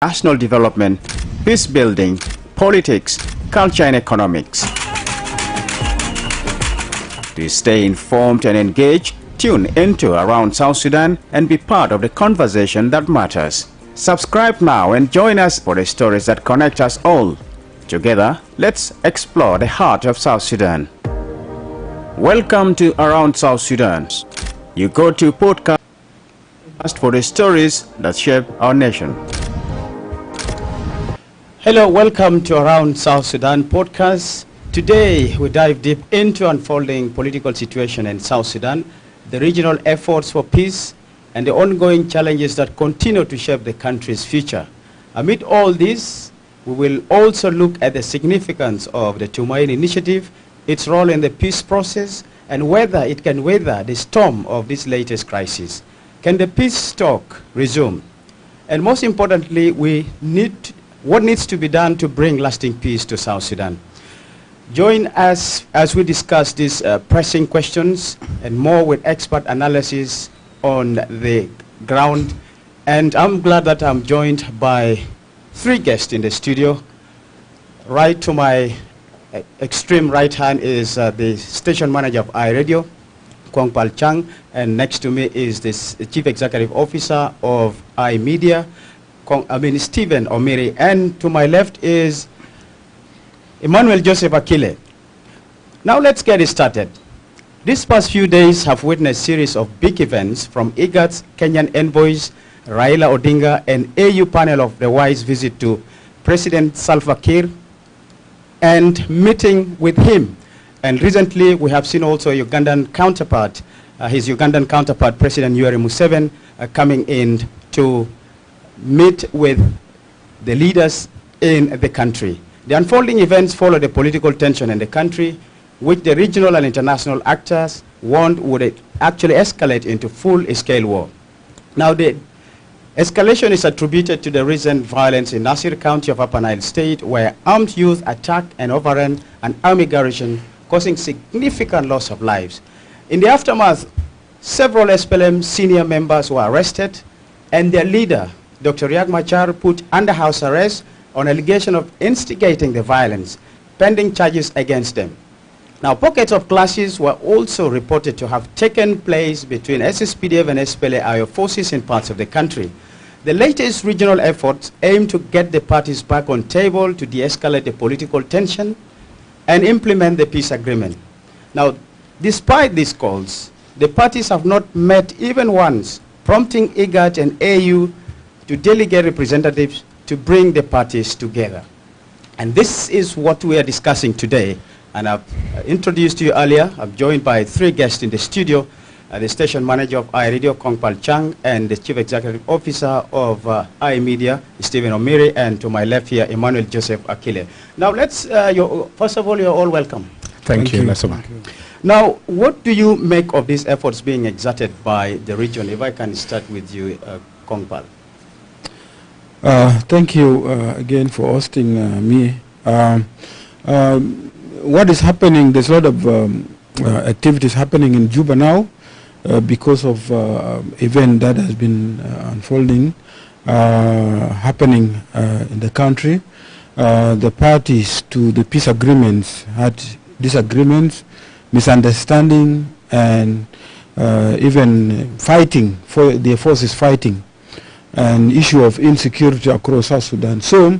national development, peace building, politics, culture and economics. To stay informed and engaged, tune into Around South Sudan and be part of the conversation that matters. Subscribe now and join us for the stories that connect us all. Together, let's explore the heart of South Sudan. Welcome to Around South Sudan. You go to podcast for the stories that shape our nation. Hello, welcome to Around South Sudan podcast. Today, we dive deep into unfolding political situation in South Sudan, the regional efforts for peace, and the ongoing challenges that continue to shape the country's future. Amid all this, we will also look at the significance of the Tumaini Initiative, its role in the peace process, and whether it can weather the storm of this latest crisis. Can the peace talk resume? And most importantly, what needs to be done to bring lasting peace to South Sudan? Join us as we discuss these pressing questions and more with expert analysis on the ground. And I'm glad that I'm joined by three guests in the studio. Right to my extreme right hand is the station manager of iRadio, Kwang Pal Chang, and next to me is the Chief Executive Officer of iMedia, Stephen Omiri, and to my left is Emmanuel Joseph Akile. Now let's get it started. These past few days have witnessed a series of big events from IGAD's Kenyan envoys, Raila Odinga, and AU panel of the wise visit to President Salva Kiir and meeting with him. And recently we have seen also his Ugandan counterpart, President Yoweri Museveni, coming in to meet with the leaders in the country. The unfolding events follow the political tension in the country, which the regional and international actors warned would actually escalate into full-scale war. Now, the escalation is attributed to the recent violence in Nasir County of Upper Nile State, where armed youth attacked and overran an army garrison, causing significant loss of lives. In the aftermath, several SPLM senior members were arrested, and their leader, Dr. Riek Machar, put under house arrest on allegation of instigating the violence, pending charges against them. Now, pockets of clashes were also reported to have taken place between SSPDF and SPLA-IO forces in parts of the country. The latest regional efforts aim to get the parties back on table to de-escalate the political tension and implement the peace agreement. Now, despite these calls, the parties have not met even once, prompting IGAD and AU to delegate representatives to bring the parties together. And this is what we are discussing today. And I've introduced you earlier. I'm joined by three guests in the studio, the station manager of iRadio, Kwang Pal Chang, and the chief executive officer of iMedia, Stephen Omiri, and to my left here, Emmanuel Joseph Akile. Now let's, first of all, you're all welcome. Thank you. Now, what do you make of these efforts being exerted by the region? If I can start with you, Kwang Pal. Thank you again for hosting me. What is happening, there's a lot of activities happening in Juba now because of event that has been unfolding, happening in the country. The parties to the peace agreements had disagreements, misunderstanding, and even fighting, for their forces fighting, an issue of insecurity across South Sudan. So,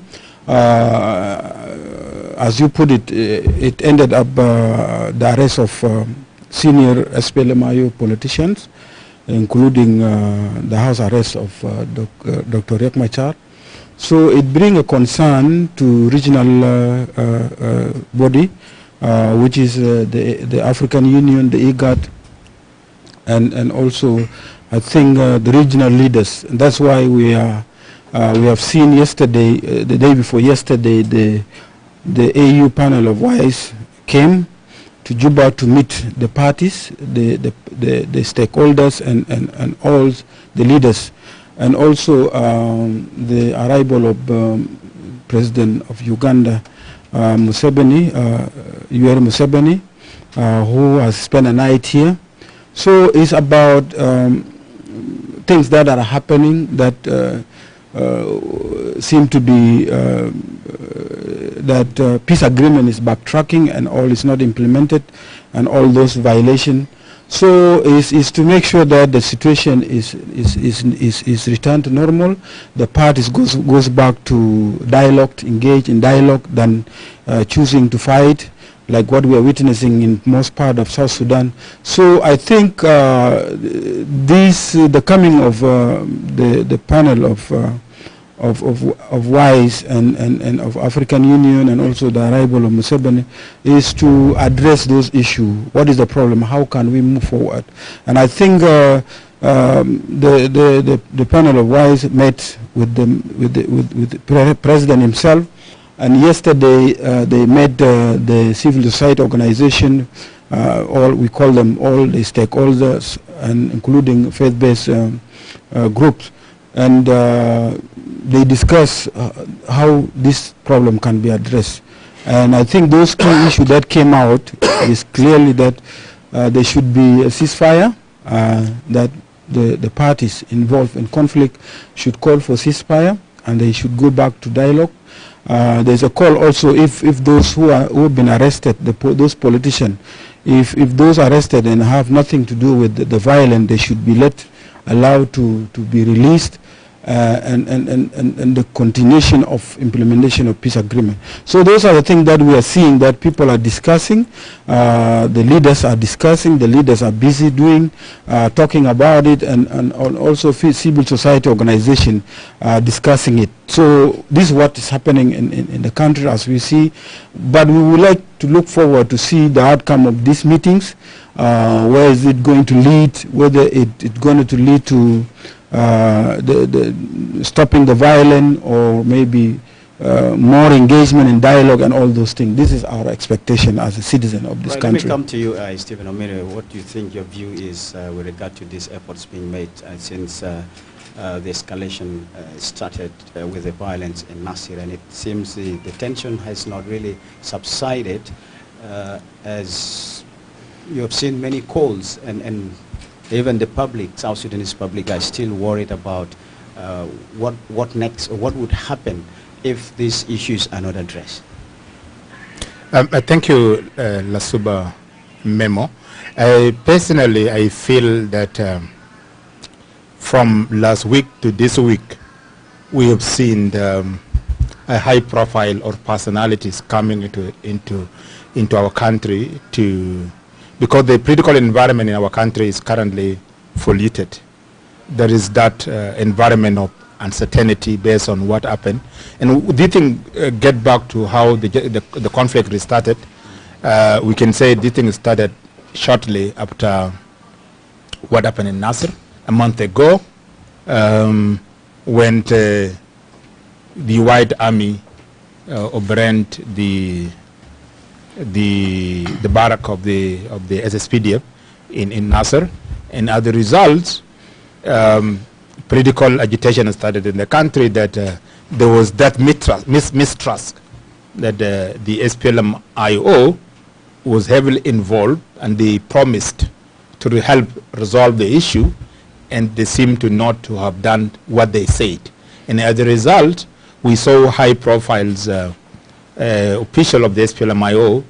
as you put it, it ended up the arrest of senior SPLM-IO politicians, including the house arrest of Dr. Riek Machar. So it brings a concern to regional body, which is the African Union, the IGAD, and also I think the regional leaders. And that's why we have seen yesterday, the day before yesterday, the AU panel of wise came to Juba to meet the parties, the stakeholders, and all the leaders, and also the arrival of President of Uganda, Yoweri Museveni, who has spent a night here. So it's about things that are happening that seem to be that peace agreement is backtracking and all is not implemented, and all those violations. So is to make sure that the situation is returned to normal. The parties goes back to dialogue, engage in dialogue, than choosing to fight, like what we are witnessing in most part of South Sudan. So I think the coming of the panel of WISE and of African Union, and also the arrival of Museveni, is to address those issues. What is the problem? How can we move forward? And I think the panel of WISE met with the president himself, and yesterday they met the civil society organization, all we call them all the stakeholders, and including faith-based groups, and they discuss how this problem can be addressed. And I think those key issues that came out is clearly that there should be a ceasefire, that the parties involved in conflict should call for ceasefire, and they should go back to dialogue. There's a call also, if those who have been arrested, those politicians, if those arrested and have nothing to do with the violence, they should be allowed to be released, and the continuation of implementation of peace agreement. So those are the things that we are seeing that people are discussing, the leaders are discussing, the leaders are busy doing, talking about it, and also civil society organization discussing it. So this is what is happening in the country as we see, but we would like to look forward to see the outcome of these meetings. Where is it going to lead, whether it's going to lead to stopping the violence, or maybe more engagement in dialogue and all those things. This is our expectation as a citizen of this country. Let me come to you, Stephen Omire. What do you think your view is with regard to these efforts being made since the escalation started with the violence in Nasir, and it seems the tension has not really subsided, as you have seen many calls, and even the public, South Sudanese public, are still worried about what next, or what would happen if these issues are not addressed. Thank you, Lasuba Memo. Personally, I feel that from last week to this week, we have seen a high profile or personalities coming into our country because the political environment in our country is currently polluted. There is that environment of uncertainty based on what happened. And do you think, get back to how the conflict restarted, we can say this thing started shortly after what happened in Nasir a month ago, when the White Army overran the barrack of the SSPDF in Nasser, and as a result, political agitation started in the country that there was that mistrust that the SPLM-IO was heavily involved, and they promised to help resolve the issue, and they seem to not to have done what they said. And as a result, we saw high profiles official of the SPLM-IO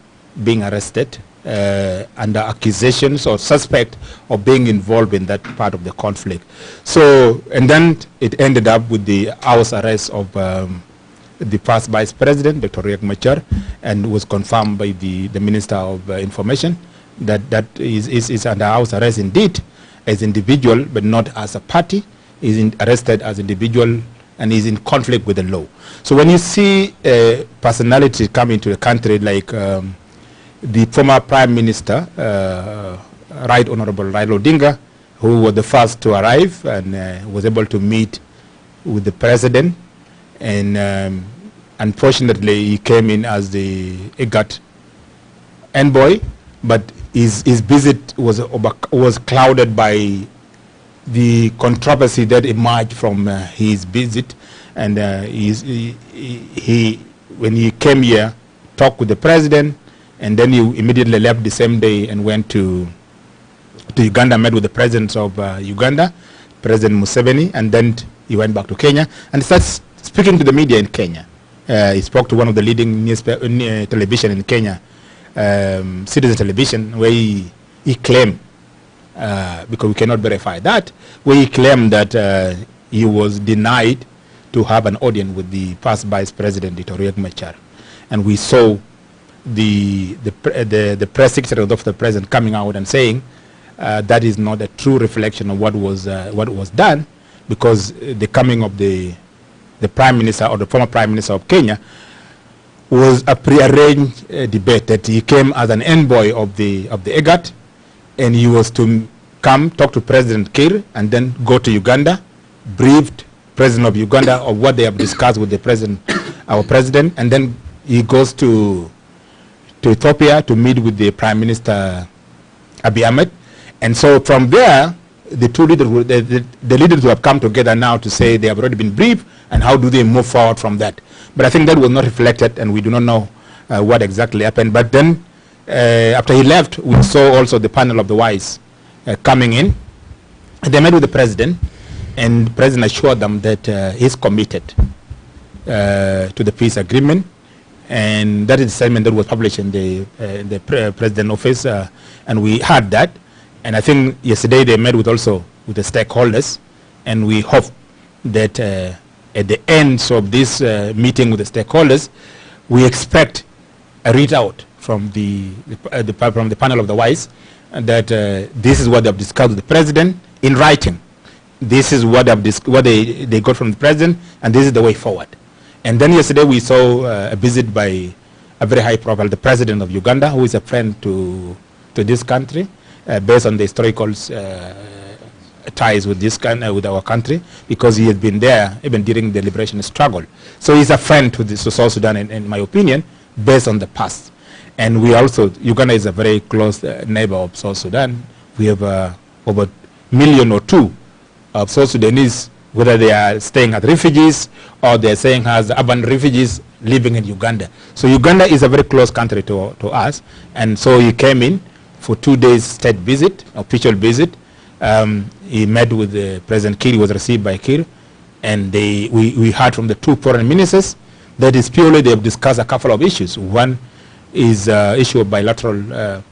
being arrested under accusations or suspect of being involved in that part of the conflict. So, and then it ended up with the house arrest of the past Vice President, Dr. Riek Machar, and was confirmed by the Minister of Information that is under house arrest indeed as individual, but not as a party. Is arrested as individual and is in conflict with the law. So when you see a personality come into the country like the former Prime Minister, Right Honorable Raila Odinga, who was the first to arrive and was able to meet with the President, and unfortunately he came in as the IGAD envoy, but his visit was clouded by the controversy that emerged from his visit, and when he came here, talked with the President, and then he immediately left the same day and went to Uganda, met with the President of Uganda, President Museveni, and then he went back to Kenya and starts speaking to the media in Kenya. He spoke to one of the leading television in Kenya, Citizen Television, where he claimed, because we cannot verify that, where he claimed that he was denied to have an audience with the past Vice President, Dr. Riek Machar. And we saw the press secretary of the president coming out and saying that is not a true reflection of what was done, because the coming of the Prime Minister or the former Prime Minister of Kenya was a prearranged debate, that he came as an envoy of the EGAT, and he was to come talk to President Kiir and then go to Uganda, briefed President of Uganda of what they have discussed with the president, our president, and then he goes to Ethiopia to meet with the Prime Minister Abiy Ahmed. And so from there, the two leaders, the leaders who have come together now to say they have already been briefed, and how do they move forward from that. But I think that was not reflected, and we do not know what exactly happened. But then after he left, we saw also the panel of the wise coming in. And they met with the president, and the president assured them that he's committed to the peace agreement. And that is the statement that was published in the president's office, and we heard that. And I think yesterday they met with the stakeholders, and we hope that at the end of this meeting with the stakeholders, we expect a readout from the panel of the wise, and that this is what they have discussed with the president in writing. This is what they got from the president, and this is the way forward. And then yesterday we saw a visit by a very high profile, the president of Uganda, who is a friend to this country, based on the historical ties with with our country, because he has been there even during the liberation struggle. So he's a friend to South Sudan, in my opinion, based on the past. And we also, Uganda is a very close neighbor of South Sudan. We have over 1 million or 2 of South Sudanese, whether they are staying as refugees or they're staying as urban refugees living in Uganda. So Uganda is a very close country to us. And so he came in for 2 days state visit, official visit. He met with President Kiir, was received by Kiir, and we heard from the 2 foreign ministers that is purely they have discussed a couple of issues. One is issue of bilateral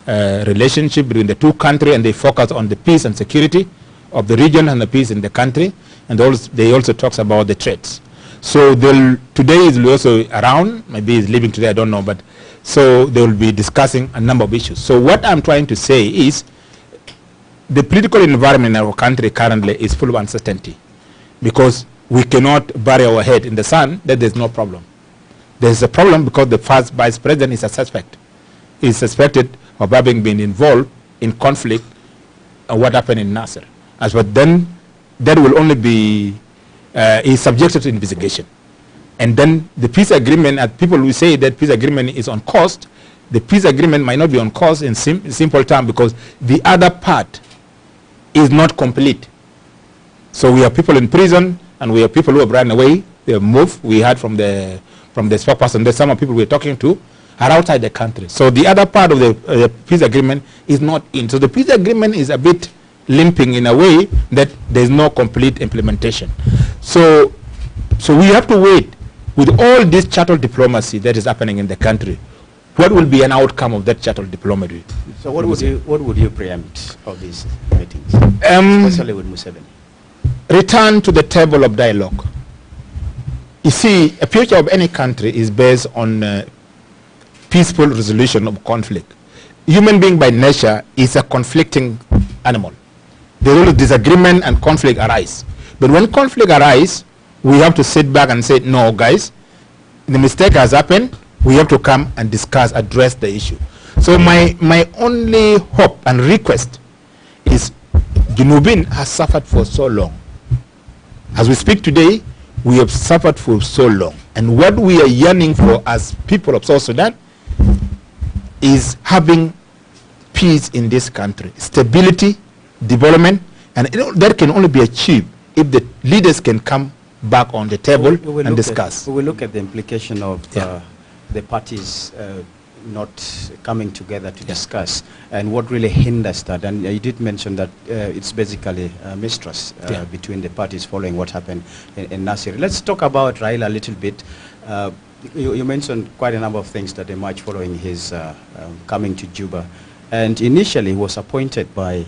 relationship between the 2 countries, and they focus on the peace and security of the region and the peace in the country, and they also talks about the threats. So today is also around, maybe he's leaving today, I don't know, but so they will be discussing a number of issues. So what I'm trying to say is the political environment in our country currently is full of uncertainty, because we cannot bury our head in the sand that there's no problem. There's a problem because the first vice president is a suspect. He's suspected of having been involved in conflict and what happened in Nasser. But then that will only be is subjected to investigation. And then the peace agreement, people will say that peace agreement is on course. The peace agreement might not be on course in simple terms, because the other part is not complete. So we have people in prison, and we have people who have run away, they have moved. We heard from the spokesperson that some of the people we're talking to are outside the country. So the other part of the peace agreement is not in. So the peace agreement is a bit limping in a way that there's no complete implementation. So we have to wait. With all this chattel diplomacy that is happening in the country, what will be an outcome of that chattel diplomacy? So what would you preempt of these meetings, especially with Museveni? Return to the table of dialogue. You see, a future of any country is based on peaceful resolution of conflict. Human being by nature is a conflicting animal. There will be disagreement and conflict arise. But when conflict arises, we have to sit back and say, no, guys, the mistake has happened. We have to come and discuss, address the issue. So my only hope and request is Junubin has suffered for so long. As we speak today, we have suffered for so long. And what we are yearning for as people of South Sudan is having peace in this country, stability, development, and that can only be achieved if the leaders can come back on the table and discuss. We will look at the implication of the parties not coming together to discuss, and what really hinders that? And you did mention that it's basically mistrust between the parties following what happened in Nasir. Let's talk about Raila a little bit. You mentioned quite a number of things that emerged following his coming to Juba. And initially he was appointed by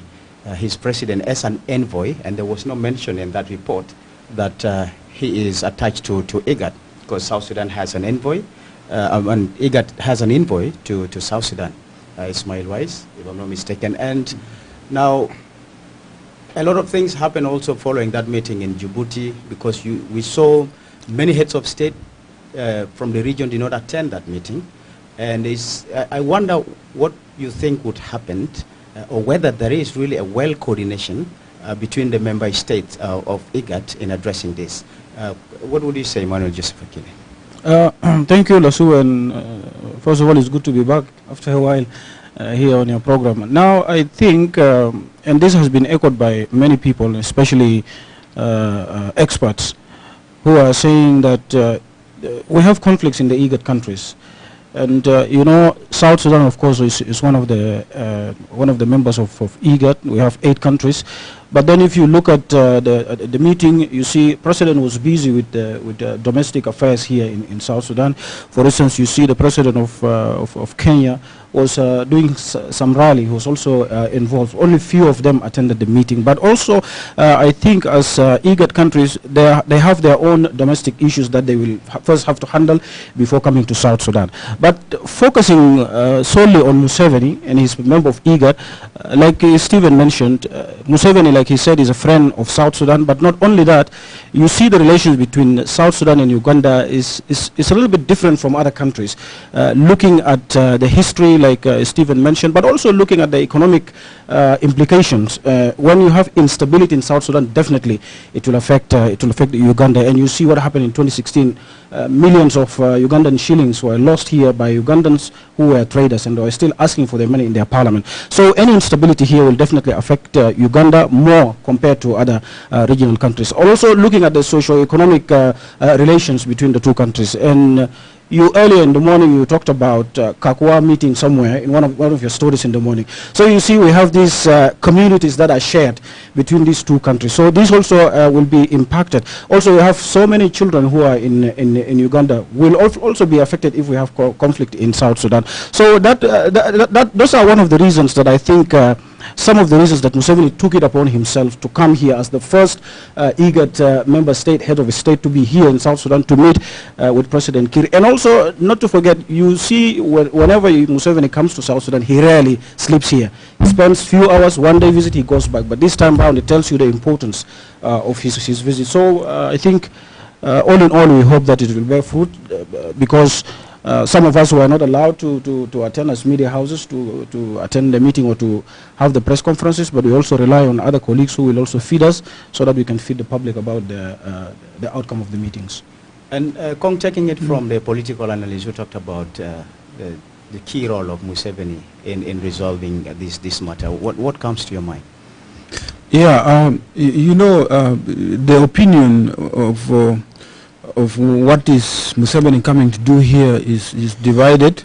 his president as an envoy, and there was no mention in that report that he is attached to IGAD, because South Sudan has an envoy, and IGAD has an envoy to South Sudan, Ismail Wise, if I'm not mistaken. And now a lot of things happened also following that meeting in Djibouti, because we saw many heads of state from the region did not attend that meeting. And I wonder what you think would happen, or whether there is really a well coordination between the member states of IGAD in addressing this. What would you say, Manuel Joseph Akile? Thank you, Lasu, and first of all, it's good to be back after a while here on your program. Now, I think, and this has been echoed by many people, especially experts, who are saying that we have conflicts in the IGAD countries. And you know, South Sudan, of course, is one of the members of IGAD. We have 8 countries, but then if you look at the meeting, you see President was busy with domestic affairs here in South Sudan. For instance, you see the President of Kenya was doing some rally. He was also involved. Only few of them attended the meeting. But also, I think as IGAD countries, they have their own domestic issues that they will first have to handle before coming to South Sudan. But focusing solely on Museveni and his member of IGAD, like Stephen mentioned, Museveni, like he said, is a friend of South Sudan. But not only that, you see the relations between South Sudan and Uganda is a little bit different from other countries. Looking at the history, like Stephen mentioned, but also looking at the economic implications. When you have instability in South Sudan, definitely it will affect Uganda. And you see what happened in 2016. Millions of Ugandan shillings were lost here by Ugandans who were traders, and they were still asking for their money in their parliament. So any instability here will definitely affect Uganda more compared to other regional countries. Also looking at the socio-economic relations between the two countries. And you earlier in the morning you talked about Kakwa meeting somewhere in one of your stories in the morning. So you see we have these communities that are shared between these two countries. So this also will be impacted. Also we have so many children who are in Uganda will also be affected if we have conflict in South Sudan. So those are one of the reasons that I think some of the reasons that Museveni took it upon himself to come here as the first IGAD member state, head of a state, to be here in South Sudan to meet with President Kiir. And also, not to forget, you see whenever Museveni comes to South Sudan, he rarely sleeps here. He spends few hours, one day visit, he goes back. But this time round, it tells you the importance of his visit. So I think, all in all, we hope that it will bear fruit because some of us were not allowed to attend as media houses to attend the meeting or to have the press conferences, but we also rely on other colleagues who will also feed us so that we can feed the public about the outcome of the meetings. And Kong, taking it from the political analyst, you talked about the key role of Museveni in resolving this matter. What comes to your mind? Yeah, you know, the opinion of what is Museveni coming to do here is divided,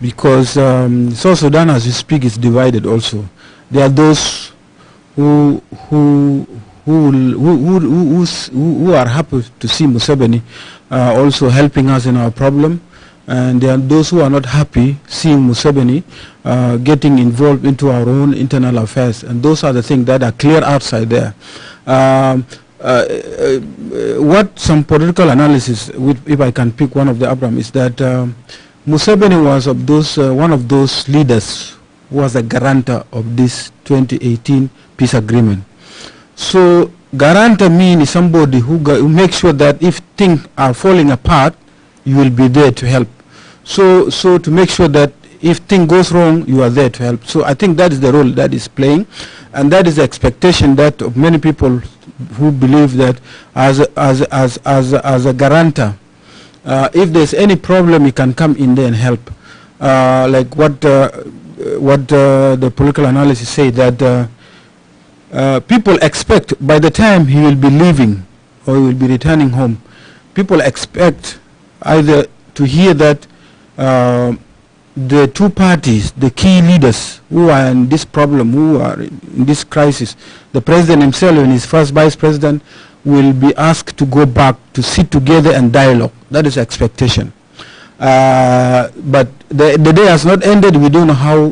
because South Sudan, as we speak, is divided also. There are those who are happy to see Museveni also helping us in our problem, and there are those who are not happy seeing Museveni getting involved into our own internal affairs, and those are the things that are clear outside there. What some political analysis, if I can pick one of the Abraham, is that Museveni was of those one of those leaders who was a guarantor of this 2018 peace agreement. So guarantor means somebody who makes sure that if things are falling apart, you will be there to help. So to make sure that if thing goes wrong, you are there to help. So I think that is the role that is playing, and that is the expectation that of many people who believe that as a guarantor, if there's any problem, he can come in there and help. Like what the political analysis say, that people expect by the time he will be leaving or he will be returning home, people expect either to hear that the two parties, the key leaders who are in this problem, who are in this crisis, the president himself and his first vice president will be asked to go back to sit together and dialogue. That is expectation. But the day has not ended. We don't know how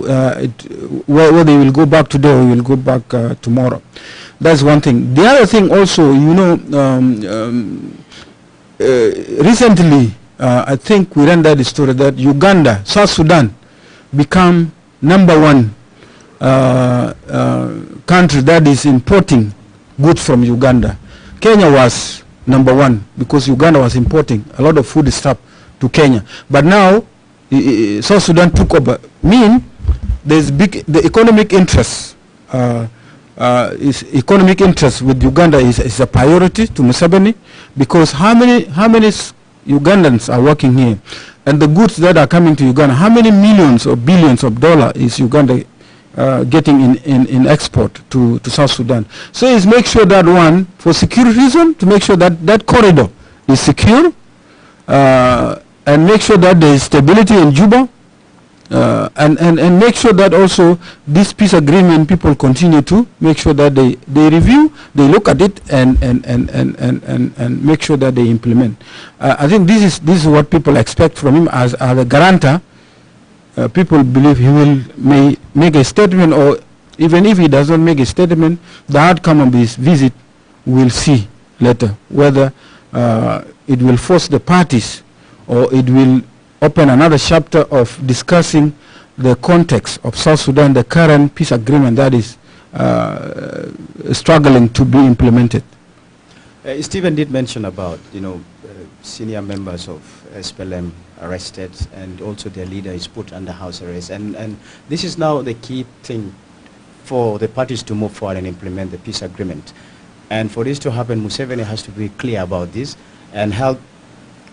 whether they will go back today or will go back tomorrow. That's one thing. The other thing also, you know, recently I think we ran that story that Uganda, South Sudan, become #1 country that is importing goods from Uganda. Kenya was #1 because Uganda was importing a lot of food stuff to Kenya. But now South Sudan took over. There's the economic interest. Economic interest with Uganda is a priority to Museveni, because how many Ugandans are working here, and the goods that are coming to Uganda, how many millions or billions of dollars is Uganda getting in export to South Sudan? So it's make sure that one, for security reason, to make sure that that corridor is secure, and make sure that there is stability in Juba, and make sure that also this peace agreement people continue to make sure that they review, they look at it, and make sure that they implement. I think this is what people expect from him as a guarantor. People believe he may make a statement, or even if he does not make a statement, the outcome of this visit we'll see later, whether it will force the parties or it will open another chapter of discussing the context of South Sudan, the current peace agreement that is struggling to be implemented. Stephen did mention about, senior members of SPLM arrested, and also their leader is put under house arrest. And this is now the key thing for the parties to move forward and implement the peace agreement. And for this to happen, Museveni has to be clear about this and help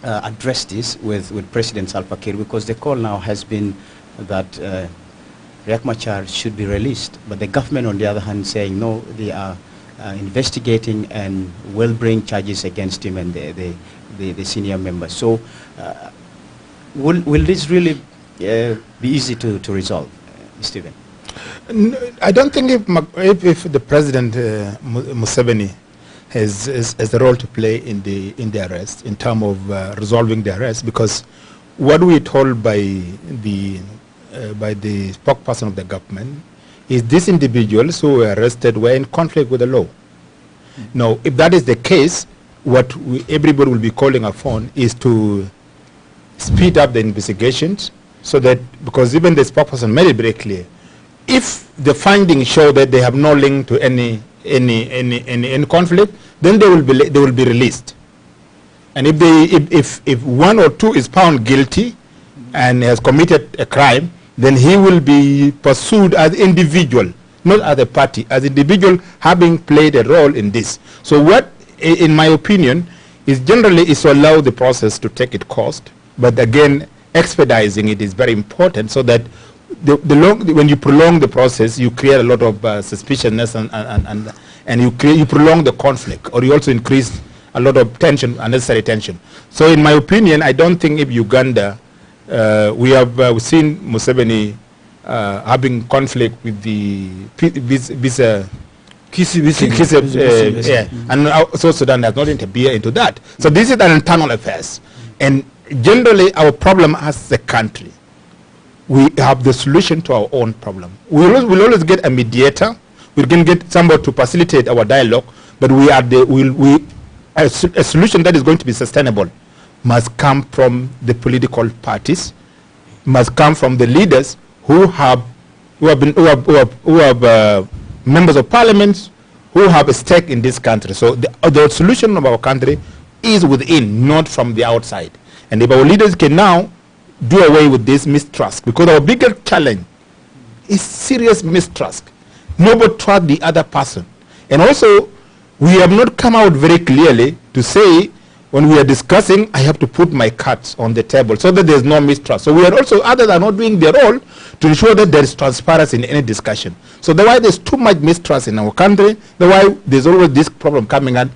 address this with President Salva Kiir, because the call now has been that Riek Machar should be released, but the government on the other hand saying no, they are investigating and will bring charges against him and the senior members. So will this really be easy to resolve, Stephen? I don't think if the President Museveni has a role to play in the arrest, in terms of resolving the arrest, because what we are told by the spokesperson of the government is these individuals who were arrested were in conflict with the law. Now, if that is the case, what everybody will be calling upon is to speed up the investigations, so that, because even the spokesperson made it very clear, if the findings show that they have no link to any conflict, then they will be released. And if one or two is found guilty and has committed a crime, then he will be pursued as individual, not as a party, as individual having played a role in this. So what, in my opinion, is generally is to allow the process to take its course, but again, expediting it is very important, so that when you prolong the process, you create a lot of suspiciousness, and you prolong the conflict, or you also increase a lot of tension, unnecessary tension. So in my opinion, I don't think if Uganda, we have seen Museveni having conflict with the and South Sudan has not interfered into that. So this is an internal affairs, and generally our problem as a country, we have the solution to our own problem. We'll always get a mediator. We can get somebody to facilitate our dialogue, but a solution that is going to be sustainable must come from the political parties, must come from the leaders who have members of parliament who have a stake in this country. So the solution of our country is within, not from the outside. And if our leaders can now do away with this mistrust, because our biggest challenge is serious mistrust. Nobody trusts the other person. And also, we have not come out very clearly to say, when we are discussing, I have to put my cards on the table so that there's no mistrust. So we are also, others are not doing their role to ensure that there is transparency in any discussion. So that's why there's too much mistrust in our country. That's why there's always this problem coming out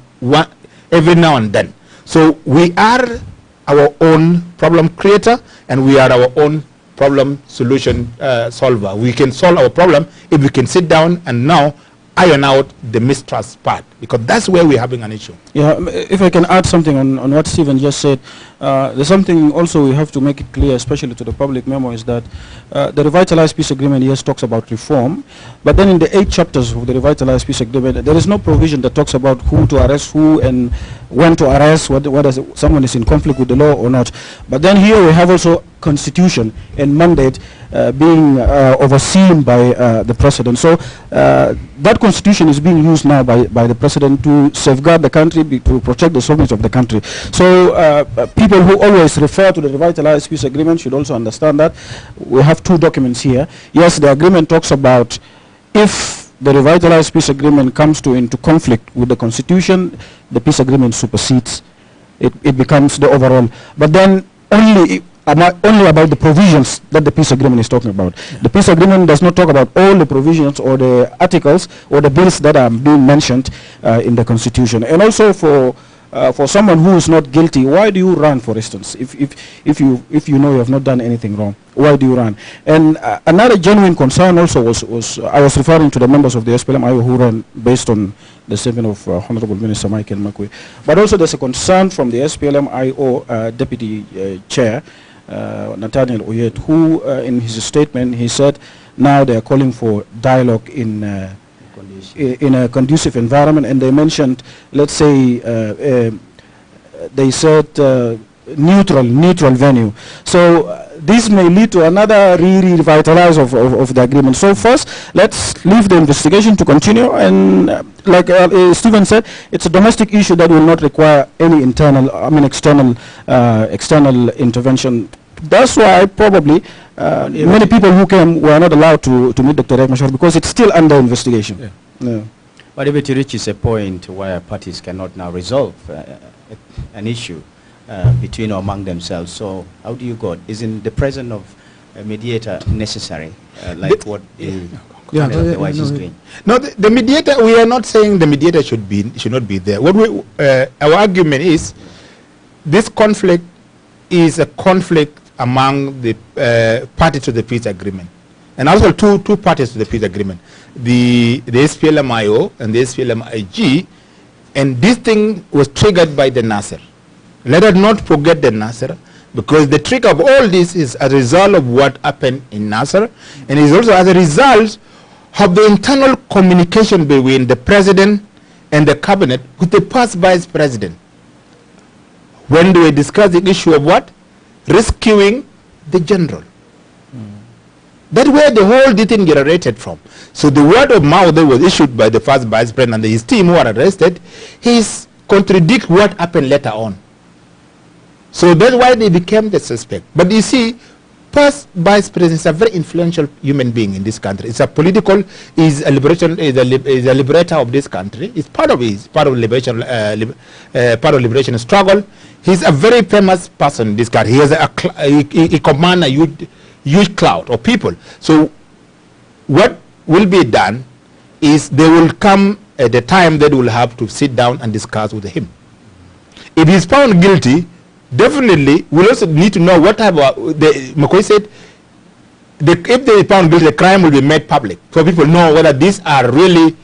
every now and then. So we are our own problem creator, and we are our own problem solution solver. We can solve our problem if we can sit down and now iron out the mistrust part, because that's where we're having an issue. Yeah, if I can add something on what Stephen just said, there's something also we have to make it clear, especially to the public memo, is that the Revitalized Peace Agreement, yes, talks about reform, but then in the 8 chapters of the Revitalized Peace Agreement, there is no provision that talks about who to arrest who and when to arrest, whether someone is in conflict with the law or not. But then here we have also constitution and mandate being overseen by the president. So that constitution is being used now by the president to safeguard the country, to protect the sovereignty of the country. So people who always refer to the Revitalized Peace Agreement should also understand that. We have 2 documents here. Yes, the agreement talks about if the Revitalized Peace Agreement comes into conflict with the constitution, the peace agreement supersedes. It becomes the overall. But then only about the provisions that the peace agreement is talking about. Yeah. The peace agreement does not talk about all the provisions or the articles or the bills that are being mentioned in the constitution. And also for someone who is not guilty, why do you run, for instance, if you know you have not done anything wrong? Why do you run? And another genuine concern also was I was referring to the members of the SPLM-IO who ran based on the statement of Honorable Minister Michael Makwe. But also there's a concern from the SPLM-IO Deputy Chair, Nathaniel Oyet, who in his statement, he said now they are calling for dialogue in a conducive environment, and they mentioned, let's say, they said neutral venue. So this may lead to another revitalize of the agreement. So first, let's leave the investigation to continue, and like Stephen said, it's a domestic issue that will not require any external intervention. That's why probably many people who came were not allowed to meet Dr. Riek Machar, because it's still under investigation. Yeah. Yeah. But if it reaches a point where parties cannot now resolve an issue between or among themselves, so how do you go? Isn't the presence of a mediator necessary, like what the Vice is doing? No, the mediator, we are not saying the mediator should not be there. What our argument is, this conflict is a conflict among the parties to the peace agreement, and also two parties to the peace agreement, the SPLM-IO and the SPLM-IG, and this thing was triggered by the Nasser. Let us not forget the Nasser, because the trigger of all this is a result of what happened in Nasser, and is also as a result of the internal communication between the president and the cabinet with the past vice president. When do we discuss the issue of what? Rescuing the general. That's where the whole thing generated from. So the word of mouth that was issued by the first vice president and his team who are arrested, he's contradict what happened later on. So that's why they became the suspect. But you see, past vice president is a very influential human being in this country. It's a political, is a liberator of this country. It's part of liberation, part of liberation struggle. He's a very famous person in this country. He has he commands a huge cloud of people. So what will be done is they will come at the time that will have to sit down and discuss with him. If he's found guilty, definitely we'll also need to know what type of, McCoy said, if they found guilty, the crime will be made public, so people know whether these are really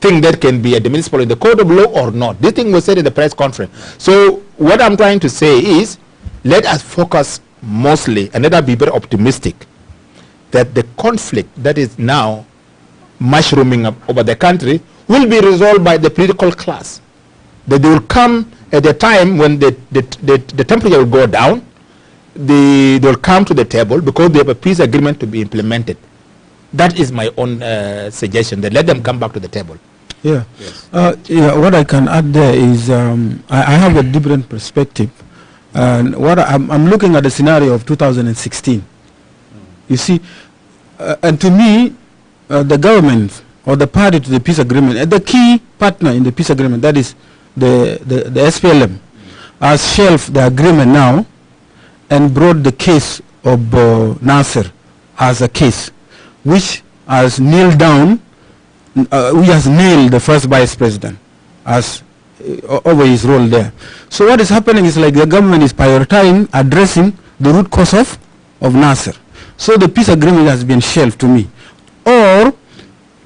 things that can be admissible in the court of law or not. This thing was said in the press conference. So what I'm trying to say is, let us focus mostly, and let us be very optimistic, that the conflict that is now mushrooming up over the country will be resolved by the political class. That they will come at a time when the temperature will go down, they will come to the table because they have a peace agreement to be implemented. That is my own suggestion, that let them come back to the table. Yeah. Yes. Yeah, what I can add there is I have a different perspective. And what I'm looking at the scenario of 2016. You see, and to me, the government or the party to the peace agreement, the key partner in the peace agreement, that is the SPLM, has shelved the agreement now and brought the case of Nasser as a case, which has nailed down, which has nailed the first vice president as over his role there. So what is happening is like the government is prioritizing addressing the root cause of Nasser. So the peace agreement has been shelved to me. Or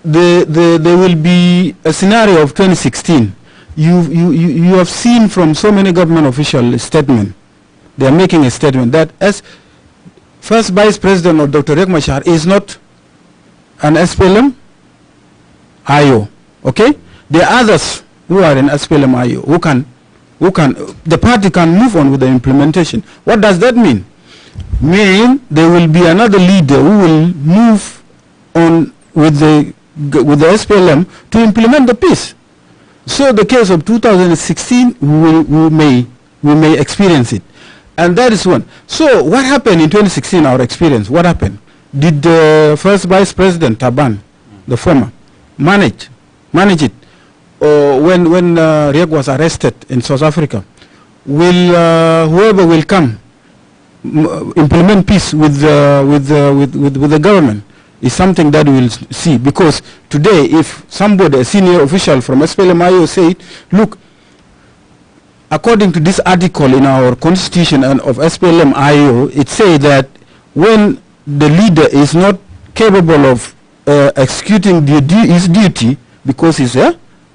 there will be a scenario of 2016. You have seen from so many government official statement, they are making a statement that as first vice president of Dr. Riek Machar is not an SPLM IO, okay? There are others who are in SPLM IO the party can move on with the implementation. What does that mean? There will be another leader who will move on with the SPLM to implement the peace. So the case of 2016, we may experience it. And that is one. So what happened in 2016, our experience, what happened? Did the first vice president, Taban, the former, manage it? Or when Riek was arrested in South Africa, will whoever will come implement peace with the government is something that we will see. Because today, if somebody, a senior official from SPLM-IO said, look, according to this article in our constitution and of SPLM-IO, it says that when the leader is not capable of executing his duty because he's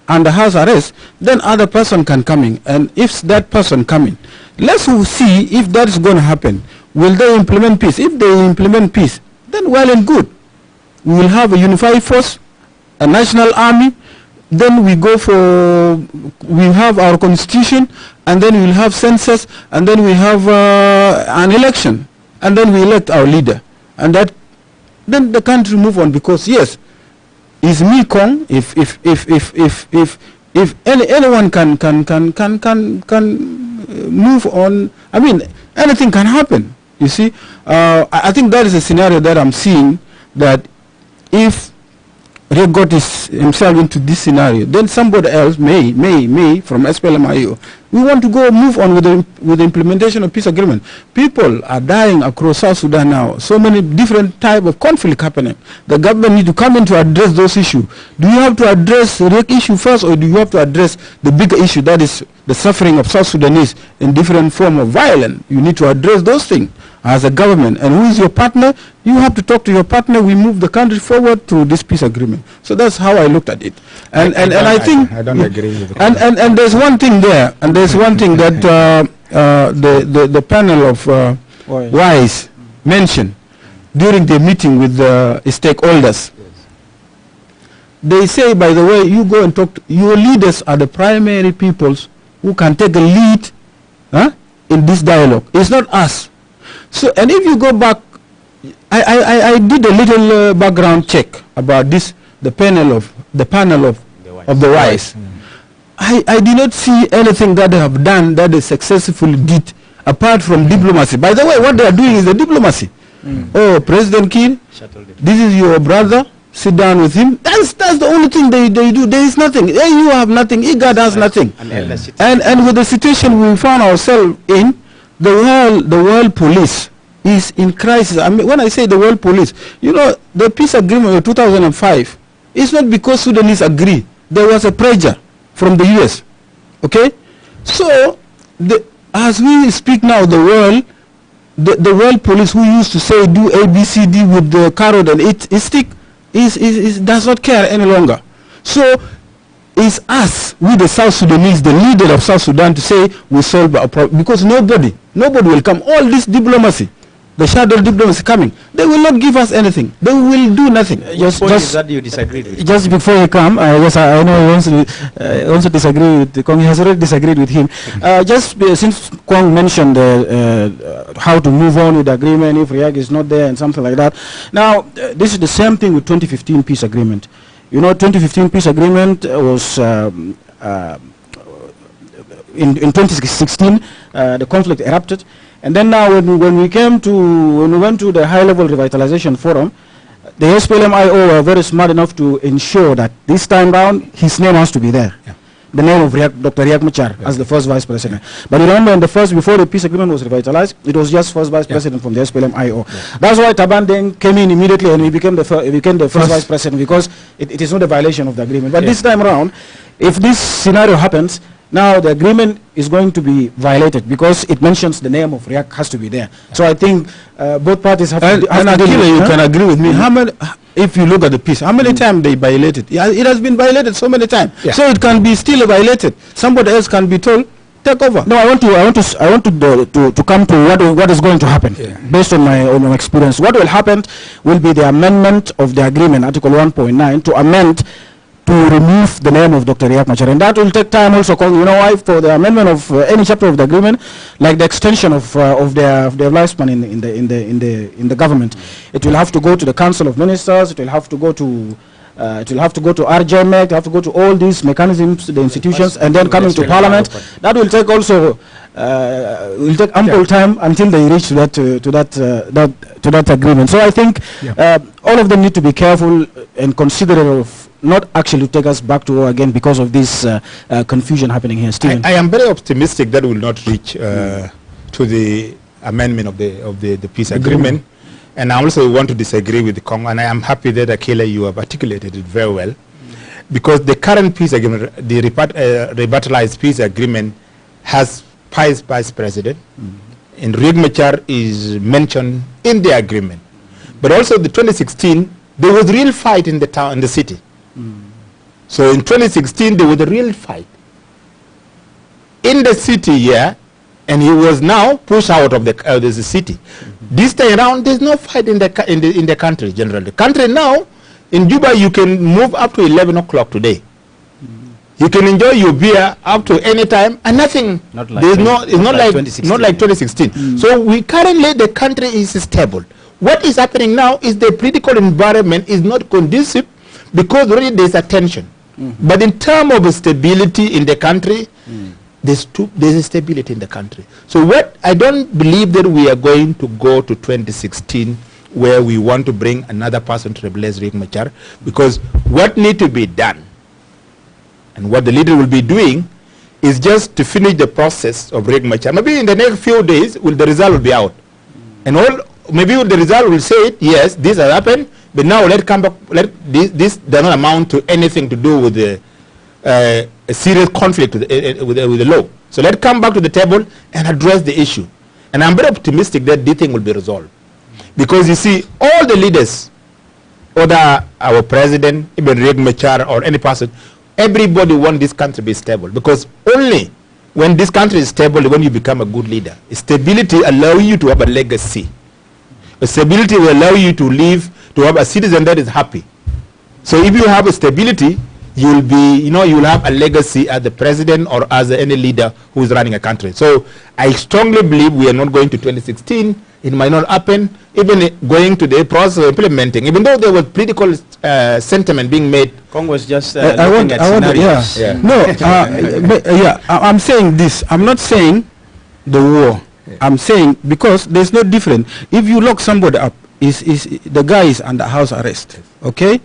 under house arrest, then other person can come in. And if that person come in, let's see if that is going to happen. Will they implement peace? If they implement peace, then well and good. We will have a unified force, a national army, then we have our constitution, and then we will have census, and then we have an election, and then we elect our leader. And then the country move on, because yes, is me Kong, if anyone can move on, I mean, anything can happen, you see. I think that is a scenario that I'm seeing, that if Riek got himself into this scenario, then somebody else may from SPLM-IO, we want to go move on with the implementation of peace agreement. People are dying across South Sudan now. So many different type of conflict happening. The government need to come in to address those issues. Do you have to address the Riek issue first, or do you have to address the bigger issue, that is the suffering of South Sudanese in different form of violence? You need to address those things as a government. And who is your partner? You have to talk to your partner. We move the country forward through this peace agreement. So that's how I looked at it. And I think I don't agree with and there's one thing there, and there's one thing that the panel of WISE mentioned during the meeting with the stakeholders. They say, by the way, you go and talk to, your leaders are the primary peoples who can take a lead in this dialogue. It's not us. So, and if you go back, I did a little background check about this, the panel of the WISE. I did not see anything that they have done that they successfully did apart from diplomacy. By the way, what they are doing is the diplomacy. Oh, President Kiir, this is your brother. Sit down with him. That's the only thing they do. There is nothing. You have nothing. IGAD has nothing. And with the situation we found ourselves in, the world police is in crisis. I mean, when I say the world police, you know, the peace agreement of 2005, it's not because Sudanese agree. There was a pressure from the US. Okay? So, as we speak now, the world police who used to say do ABCD with the carrot and eat stick, does not care any longer. So, it's us, we the South Sudanese, the leader of South Sudan, to say we solve our problem, because nobody will come. All this diplomacy, the shadow diplomacy coming, they will not give us anything. They will do nothing. Just that you disagreed with. Just before you come, yes, I know he wants to disagree with Kong. He has already disagreed with him. Since Kong mentioned how to move on with the agreement if Riek is not there and something like that. Now, this is the same thing with 2015 peace agreement. You know, 2015 peace agreement was in 2016 the conflict erupted, and then now when we went to the high-level revitalization forum, the SPLM-IO were very smart enough to ensure that this time round his name has to be there. Yeah. The name of Dr. Riek Machar as the first vice president. But you remember, before the peace agreement was revitalized, it was just first vice president from the SPLM-IO. That's why Taban then came in immediately and he became the first vice president, because it is not a violation of the agreement. But this time around, if this scenario happens, Now the agreement is going to be violated because it mentions the name of Riek has to be there. So I think both parties have to. And Akila, you can agree with me. How many? If you look at the peace, how many times they violated? Yeah, it has been violated so many times. Yeah. So it can be still violated. Somebody else can be told, take over. No, I want to come to what is going to happen based on my experience. What will happen will be the amendment of the agreement, Article 1.9, to amend to remove the name of Dr. Riek Machar, and that will take time also. You know why? For the amendment of any chapter of the agreement, like the extension of their lifespan in the government, it will have to go to the Council of Ministers. It will have to go to RJMEC, have to go to all these mechanisms, the institutions, and then coming to Parliament. That will take also will take ample time until they reach to that agreement. So I think all of them need to be careful and considerate of not actually take us back to war again because of this confusion happening here. Stephen. I am very optimistic that we will not reach to the amendment of the peace agreement. And I also want to disagree with the Congo, and I am happy that Akela, you have articulated it very well, because the current peace agreement, the revitalized peace agreement, has vice president, and Riek Machar is mentioned in the agreement. But also the 2016, there was real fight in the town, in the city. So in 2016, there was a real fight in the city, and he was now pushed out of the city. This time around, there's no fight in the country generally. The country now, in Juba, you can move up to 11 o'clock today. You can enjoy your beer up to any time, and nothing. Not like it's not like 2016. So currently the country is stable. What is happening now is the political environment is not conducive, because already there's a tension. But in terms of stability in the country, there's a stability in the country. So I don't believe that we are going to go to 2016 where we want to bring another person to replace Riek Machar, because what needs to be done and what the leader will be doing is just to finish the process of Riek Machar. Maybe in the next few days, the result will be out. And maybe the result will say, yes, this has happened, but now let's come back. This does not amount to anything to do with a serious conflict with the law. So let's come back to the table and address the issue. And I'm very optimistic that this thing will be resolved. Because you see, all the leaders, whether our president, even Riek Machar or any person, everybody wants this country to be stable. Because only when this country is stable, when you become a good leader. Stability allows you to have a legacy. Stability will allow you to live, to have a citizen that is happy. So if you have a stability, you will have a legacy as the president or as any leader who is running a country. So I strongly believe we are not going to 2016. It might not happen. Even going to the process of implementing, even though there was political sentiment being made. Congo was just looking at scenarios. I'm saying this. I'm not saying the war. I'm saying because there's no difference. If you lock somebody up, the guy is under house arrest, okay?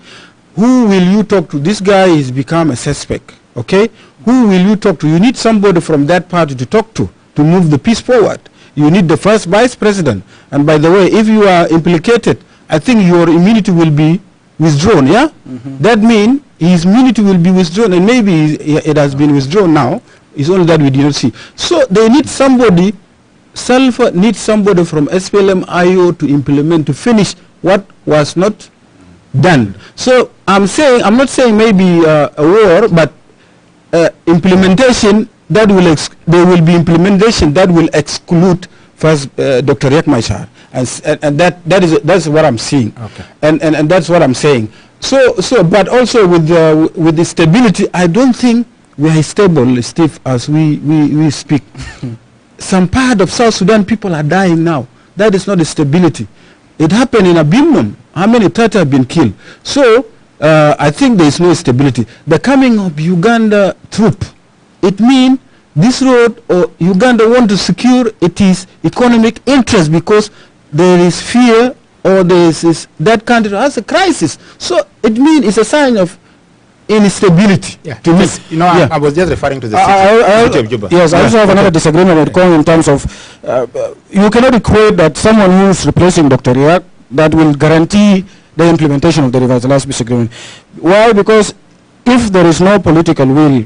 Who will you talk to? This guy has become a suspect, okay? Who will you talk to? You need somebody from that party to talk to move the peace forward. You need the first vice president. And by the way, if you are implicated, I think your immunity will be withdrawn, yeah? That means his immunity will be withdrawn, and maybe it has been withdrawn now. It's only that we did not see. So they need somebody. Sulfur needs somebody from SPLM-IO to implement, to finish what was not done. So I'm not saying maybe a war, but implementation that will there will be implementation that will exclude first Dr. Riek Machar, and that's what I'm seeing, okay. And that's what I'm saying. So but also with the stability, I don't think we are stable, Steve, as we speak. Some part of South Sudan, people are dying now. That is not the stability. It happened in Abimnum. How many Tata have been killed? So I think there is no stability. The coming of Uganda troop, it means this road, or Uganda want to secure its economic interest, because there is fear, or there is that country has a crisis. So it means it's a sign of instability. Yeah. To me, I was just referring to the city of Juba. Yes, I also have another disagreement with Kong in terms of you cannot equate that someone who is replacing Dr. Riek that will guarantee the implementation of the revitalized peace agreement. Why? Because if there is no political will,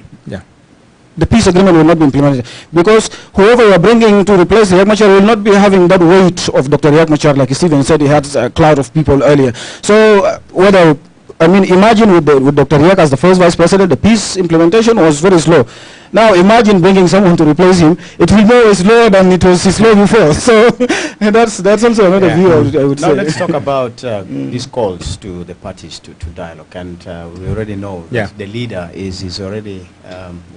the peace agreement will not be implemented. Because whoever you are bringing to replace Riek Machar will not be having that weight of Dr. Riek Machar, like Stephen said, he had a cloud of people earlier. So whether, I mean, imagine with Dr. Riek as the first vice president, the peace implementation was very slow. Now imagine bringing someone to replace him, it will go slower than it was slow before. So that's also another view, I would say. Now let's talk about these calls to the parties to dialogue. And we already know that the leader is already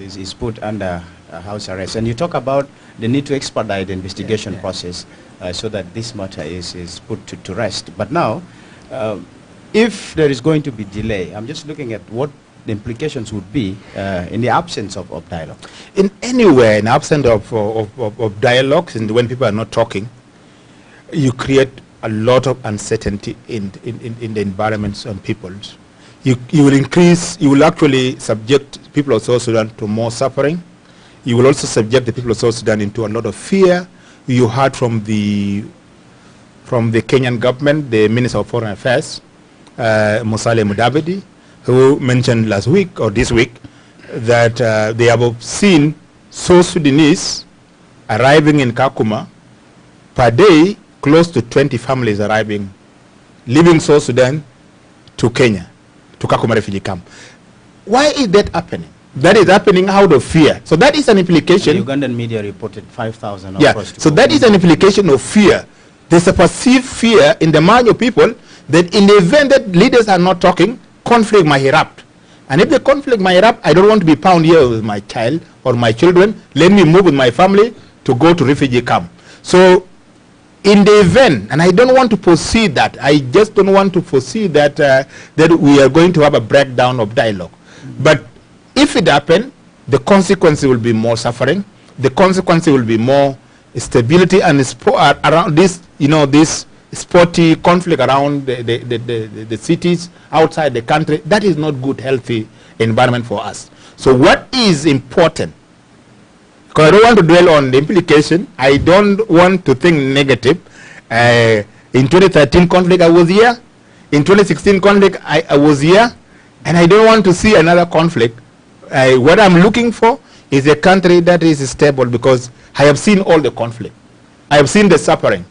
is put under house arrest. And you talk about the need to expedite the investigation process so that this matter is put to rest. But now, if there is going to be delay, I'm just looking at what the implications would be in the absence of dialogue. In anywhere, in absence of dialogues, and when people are not talking, you create a lot of uncertainty in the environments and peoples. You will actually subject people of South Sudan to more suffering. You will also subject the people of South Sudan into a lot of fear. You heard from the Kenyan government, the Minister of Foreign Affairs, Musalia Mudavadi, who mentioned last week or this week that they have seen South Sudanese arriving in Kakuma per day, close to 20 families arriving, leaving South Sudan to Kenya, to Kakuma refugee camp. Why is that happening? That is happening out of fear. So that is an implication. The Ugandan media reported 5,000. Yeah, so that is an implication of fear. There's a perceived fear in the mind of people that in the event that leaders are not talking, conflict might erupt. And if the conflict might erupt, I don't want to be found here with my child or my children. Let me move with my family to go to refugee camp. So in the event, and I don't want to foresee that, I just don't want to foresee that, that we are going to have a breakdown of dialogue. But if it happens, the consequences will be more suffering. The consequences will be more stability and around this, this spotty conflict around the cities outside the country. That is not good, healthy environment for us. So what is important, because I don't want to dwell on the implication, I don't want to think negative. In 2013 conflict, I was here. In 2016 conflict, I was here. And I don't want to see another conflict. What I'm looking for is a country that is stable, because I have seen all the conflict. I have seen the suffering.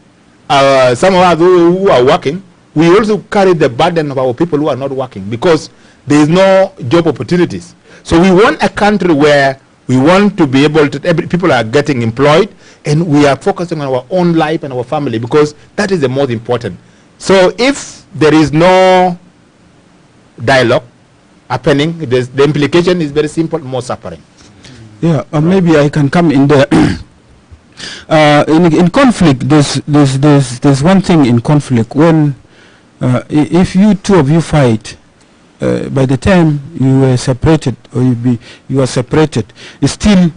Some of us who are working, we also carry the burden of our people who are not working, because there is no job opportunities. So we want a country where we want to be able to, people are getting employed, and we are focusing on our own life and our family, because that is the most important. So if there is no dialogue happening, the implication is very simple: more suffering. Yeah, maybe I can come in there. In conflict, there's one thing in conflict. When if you two of you fight, by the time you are separated, or you are separated, it's still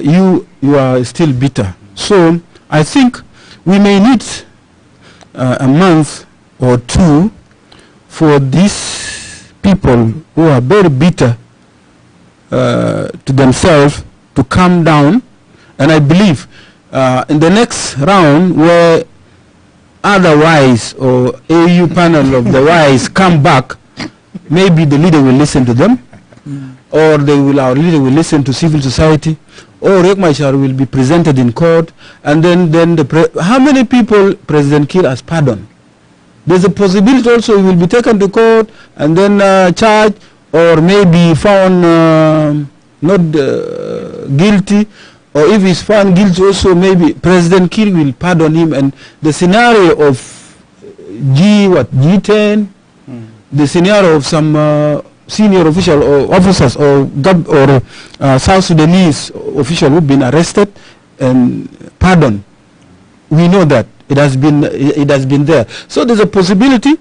you are still bitter. So I think we may need a month or two for these people who are very bitter to themselves to calm down. And I believe in the next round, where other wise or AU panel of the wise come back, maybe the leader will listen to them, or our leader will listen to civil society, or Riek Machar will be presented in court, and then how many people President Kiir has pardoned? There's a possibility also he will be taken to court and then charged, or maybe found not guilty. Or if he's found guilty also, maybe President Kiir will pardon him. And the scenario of G10, the scenario of some senior official or officers or South Sudanese official who've been arrested and pardoned, we know that it has been there. So there's a possibility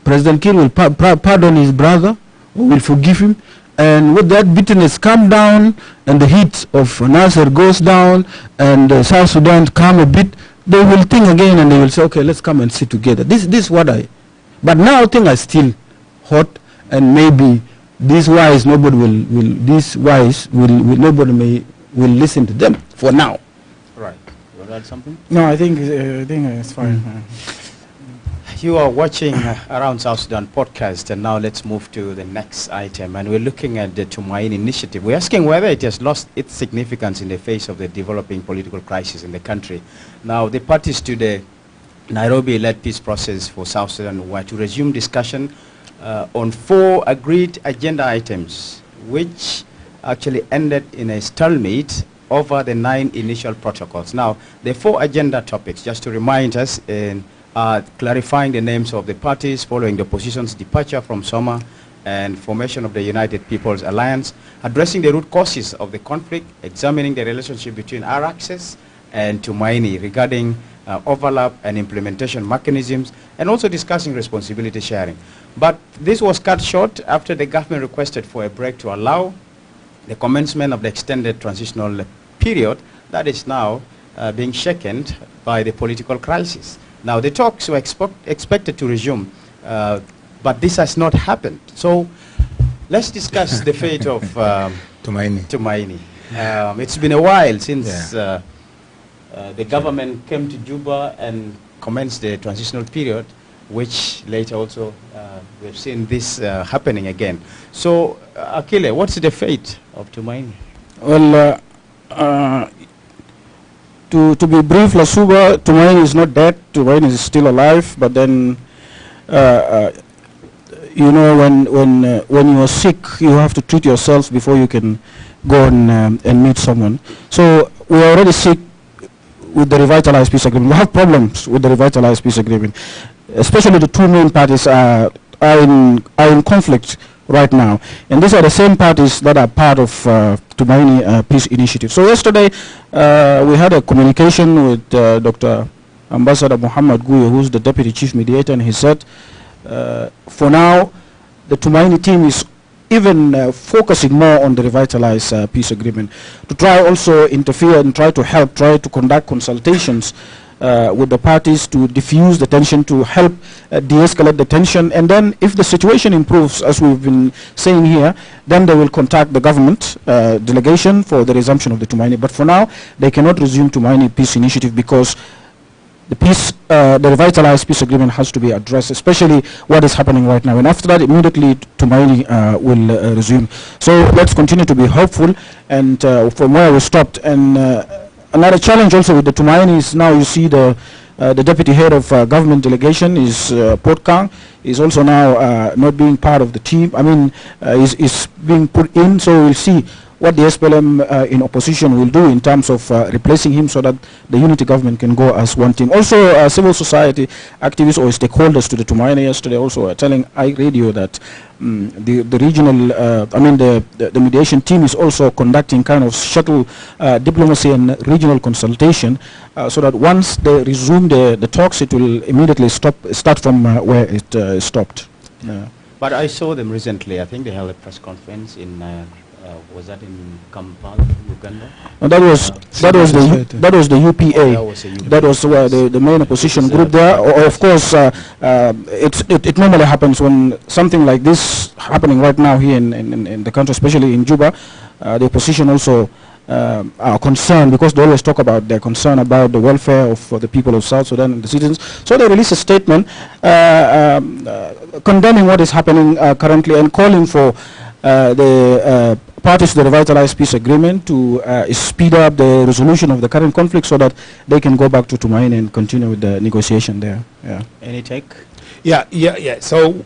President Kiir will pardon his brother, or will forgive him. And with that bitterness come down, and the heat of Nasser goes down, and South Sudan calm a bit, they will think again, and they will say, okay, let's come and sit together. This is what but now things are still hot, and maybe these wise, nobody will listen to them for now. Right. You want to add something? No, I think it's fine. you are watching Around South Sudan podcast, and now let's move to the next item. And we're looking at the Tumaini initiative. We're asking whether it has lost its significance in the face of the developing political crisis in the country. Now, the parties to the Nairobi-led peace process for South Sudan were to resume discussion on 4 agreed agenda items, which actually ended in a stalemate over the 9 initial protocols. Now, the 4 agenda topics, just to remind us, clarifying the names of the parties following the opposition's departure from Soma and formation of the United People's Alliance, addressing the root causes of the conflict, examining the relationship between our access and Tumaini regarding overlap and implementation mechanisms, and also discussing responsibility sharing. But this was cut short after the government requested for a break to allow the commencement of the extended transitional period that is now being shaken by the political crisis. Now, the talks were expected to resume, but this has not happened. So let's discuss the fate of Tumaini. It's been a while since the government came to Juba and commenced the transitional period, which later also we've seen this happening again. So, Akile, what's the fate of Tumaini? Well, to be brief, Lasuba, Tumaini is not dead. Tumaini is still alive. But then, you know, when you are sick, you have to treat yourself before you can go and meet someone. So we are already sick with the revitalized peace agreement. We have problems with the revitalized peace agreement, especially the 2 main parties are in conflict right now, and these are the same parties that are part of Tumaini peace initiative. So yesterday we had a communication with Dr. Ambassador Muhammad Guyo, who's the deputy chief mediator, and he said for now the Tumaini team is even focusing more on the revitalized peace agreement, to try also interfere and try to conduct consultations with the parties to diffuse the tension, to help de-escalate the tension, and then if the situation improves, as we've been saying here, then they will contact the government delegation for the resumption of the Tumaini. But for now, they cannot resume Tumaini peace initiative because the revitalized peace agreement has to be addressed, especially what is happening right now. And after that, immediately Tumaini will resume. So let's continue to be hopeful, and from where we stopped. And another challenge also with the Tumaini is now you see the deputy head of government delegation is Port Kang is also now not being part of the team. I mean, is being put in. So we'll see what the SPLM in opposition will do in terms of replacing him, so that the unity government can go as one team. Also, civil society activists or stakeholders to the Tumaini yesterday also telling iRadio that the regional, the mediation team is also conducting kind of shuttle diplomacy and regional consultation, so that once they resume the talks, it will immediately start from where it stopped. But I saw them recently. I think they held a press conference in. Was that in Kampala, Uganda? And that was the UPA. That was the main opposition group there. Of course, it normally happens when something like this happening right now here in the country, especially in Juba. The opposition also are concerned, because they always talk about their concern about the welfare of the people of South Sudan and the citizens. So they released a statement condemning what is happening currently and calling for the parties to the revitalized peace agreement to speed up the resolution of the current conflict, so that they can go back to Tumaini and continue with the negotiation there. Yeah. Any take? Yeah. So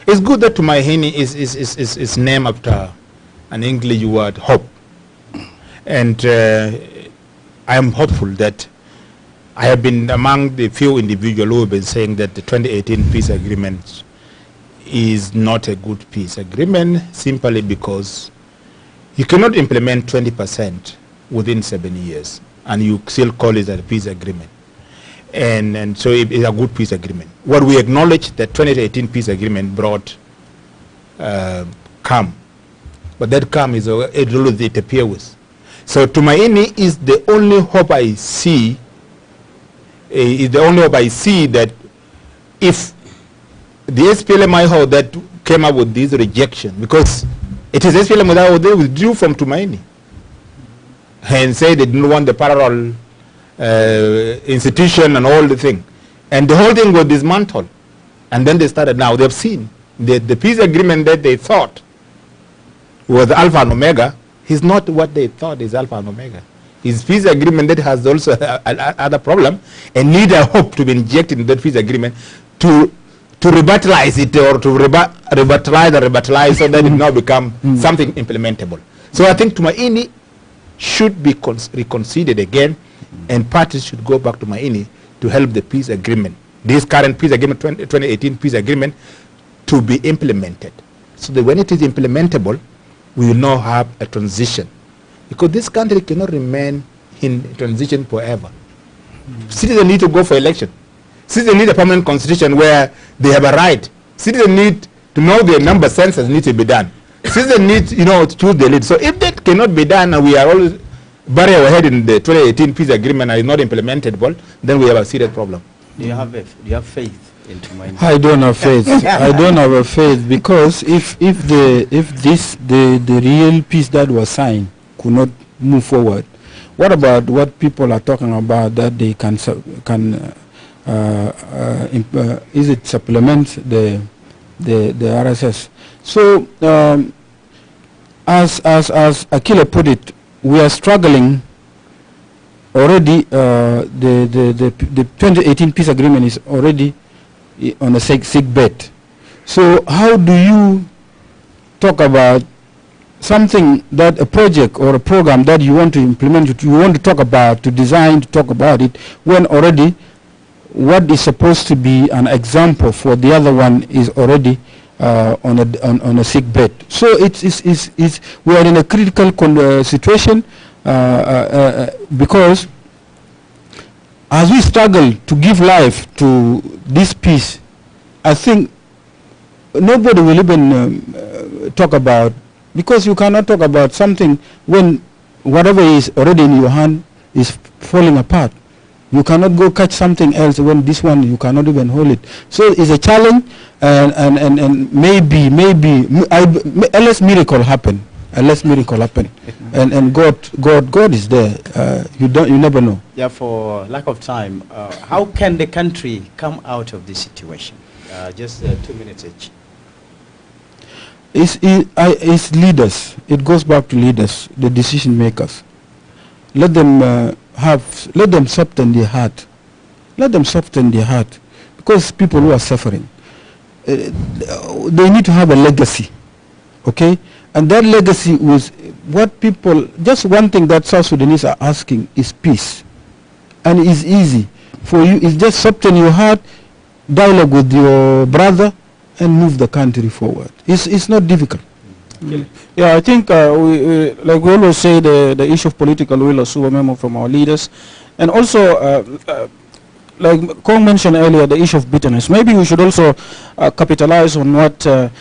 it's good that Tumaini is named after an English word, hope. And I am hopeful that I have been among the few individuals who have been saying that the 2018 peace agreement is not a good peace agreement, simply because you cannot implement 20% within 7 years, and you still call it a peace agreement. And so it is a good peace agreement. What we acknowledge, that 2018 peace agreement brought calm, but that calm is it appears with. So Tumaini is the only hope I see. That if the SPLM that came up with this rejection, because it is SPLM that they withdrew from Tumaini and say they didn't want the parallel institution and all the thing. And the whole thing was dismantled. And then they started, now they've seen the peace agreement that they thought was alpha and omega is not what they thought is alpha and omega. It's peace agreement that has also other problem and need a hope to be injected in that peace agreement to revitalize it, or to revitalize so that it now become something implementable. So I think Tumaini should be reconsidered again, and parties should go back to Tumaini to help the peace agreement, this current peace agreement, 2018 peace agreement, to be implemented. So that when it is implementable, we will now have a transition. Because this country cannot remain in transition forever. Citizens need to go for election. Citizens need a permanent constitution where they have a right. Citizens need to know their number census need to be done. Citizens need, to choose their lead. So if that cannot be done, and we are always bury our head in the 2018 peace agreement and is not implementable, then we have a serious problem. Do you have faith into my? I don't have faith. I don't have a faith, because if the real peace that was signed could not move forward, what about what people are talking about, that they can is it supplement the RSS? So as Akila put it, we are struggling already. The 2018 peace agreement is already on a sick bed. So how do you talk about something, that a project or a program that you want to implement, you want to talk about, to design, to talk about it, when already what is supposed to be an example for the other one is already on a sick bed? So we are in a critical situation because as we struggle to give life to this peace, I think nobody will even talk about, because you cannot talk about something when whatever is already in your hand is falling apart. You cannot go catch something else when this one you cannot even hold it. So it's a challenge, and maybe unless miracle happen, and God is there. You never know. Yeah, for lack of time, how can the country come out of this situation? Just 2 minutes each. It's leaders. It goes back to leaders, the decision makers. Let them soften their heart. Let them soften their heart, because people who are suffering, they need to have a legacy, okay? And that legacy was what people, just one thing that South Sudanese are asking is peace. And it's easy for you. It's just soften your heart, dialogue with your brother, and move the country forward. It's not difficult. Yeah, I think we like we always say, the issue of political will or super memo from our leaders, and also like Kong mentioned earlier, the issue of bitterness. Maybe we should also capitalize on what the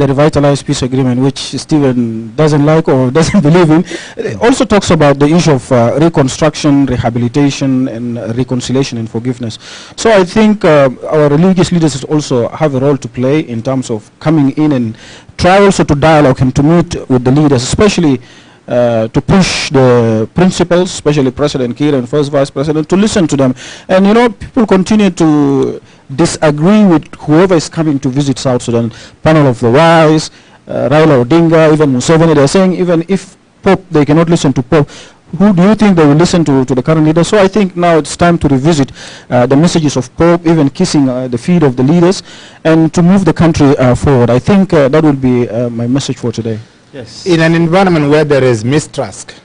revitalized peace agreement, which Stephen doesn't like or doesn't believe in, also talks about the issue of reconstruction, rehabilitation, and reconciliation and forgiveness. So I think our religious leaders also have a role to play in terms of coming in and try also to dialogue and to meet with the leaders, especially to push the principals, especially President Kiir and First Vice President, to listen to them. And people continue to disagree with whoever is coming to visit South Sudan, panel of the wise, Raila Odinga, even Museveni. They're saying even if Pope, they cannot listen to Pope. Who do you think they will listen to the current leader? So I think now it's time to revisit the messages of Pope, even kissing the feet of the leaders, and to move the country forward. I think that will be my message for today. Yes. In an environment where there is mistrust,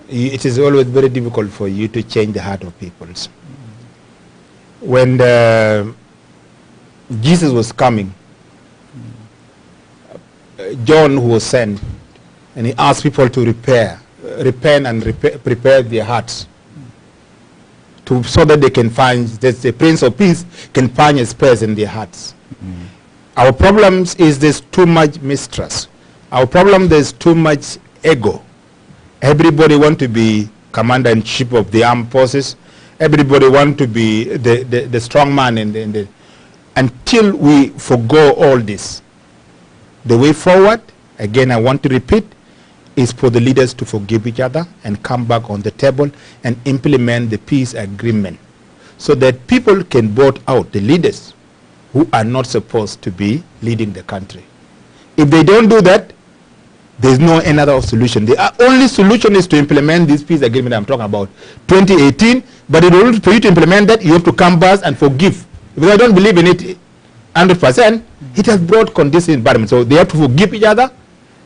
it is always very difficult for you to change the heart of people. When Jesus was coming, John, who was sent, and he asked people to repent and prepare their hearts, so that they can find, that the Prince of Peace can find a space in their hearts. Our problems is there's too much mistrust. Our problem, there's too much ego. Everybody want to be commander-in-chief of the armed forces. Everybody want to be the strong man until we forgo all this. The way forward, again I want to repeat, is for the leaders to forgive each other and come back on the table and implement the peace agreement, so that people can vote out the leaders who are not supposed to be leading the country. If they don't do that, there's no another solution. The only solution is to implement this peace agreement I'm talking about, 2018. But in order for you to implement that, you have to come back and forgive. Because I don't believe in it 100%. It has brought conditions environment, so they have to forgive each other.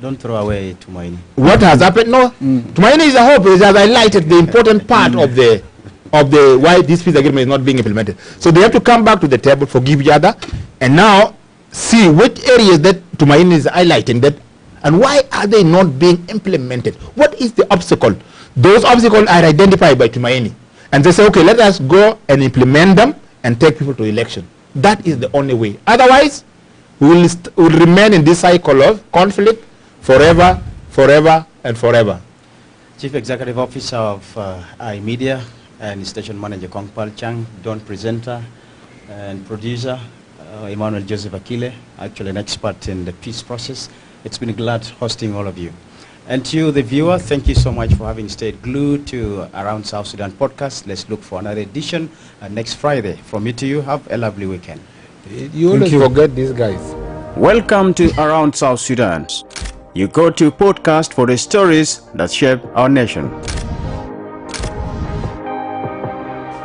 Don't throw away Tumaini. What has happened? No, Tumaini is a hope. It has highlighted the important part of the why this peace agreement is not being implemented. So they have to come back to the table, forgive each other, and now see which areas that Tumaini is highlighting that. And why are they not being implemented? What is the obstacle? Those obstacles are identified by Tumaini. And they say, okay, let us go and implement them and take people to election. That is the only way. Otherwise, we will remain in this cycle of conflict forever, forever, and forever. Chief Executive Officer of iMedia and Station Manager Kongpal Chang, Don Presenter and Producer Emmanuel Joseph Akile, actually an expert in the peace process. It's been glad hosting all of you. And to you, the viewer, thank you so much for having stayed glued to Around South Sudan podcast. Let's look for another edition next Friday. From me to you, have a lovely weekend. You always forget these guys. Welcome to Around South Sudan. You go to podcast for the stories that shape our nation.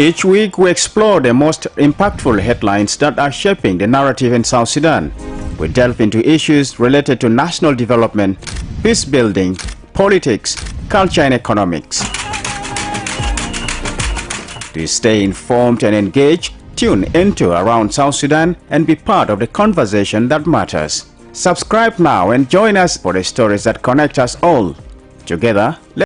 Each week, we explore the most impactful headlines that are shaping the narrative in South Sudan. We delve into issues related to national development, peace building, politics, culture and economics. To stay informed and engaged, tune into Around South Sudan and be part of the conversation that matters. Subscribe now and join us for the stories that connect us all. Together,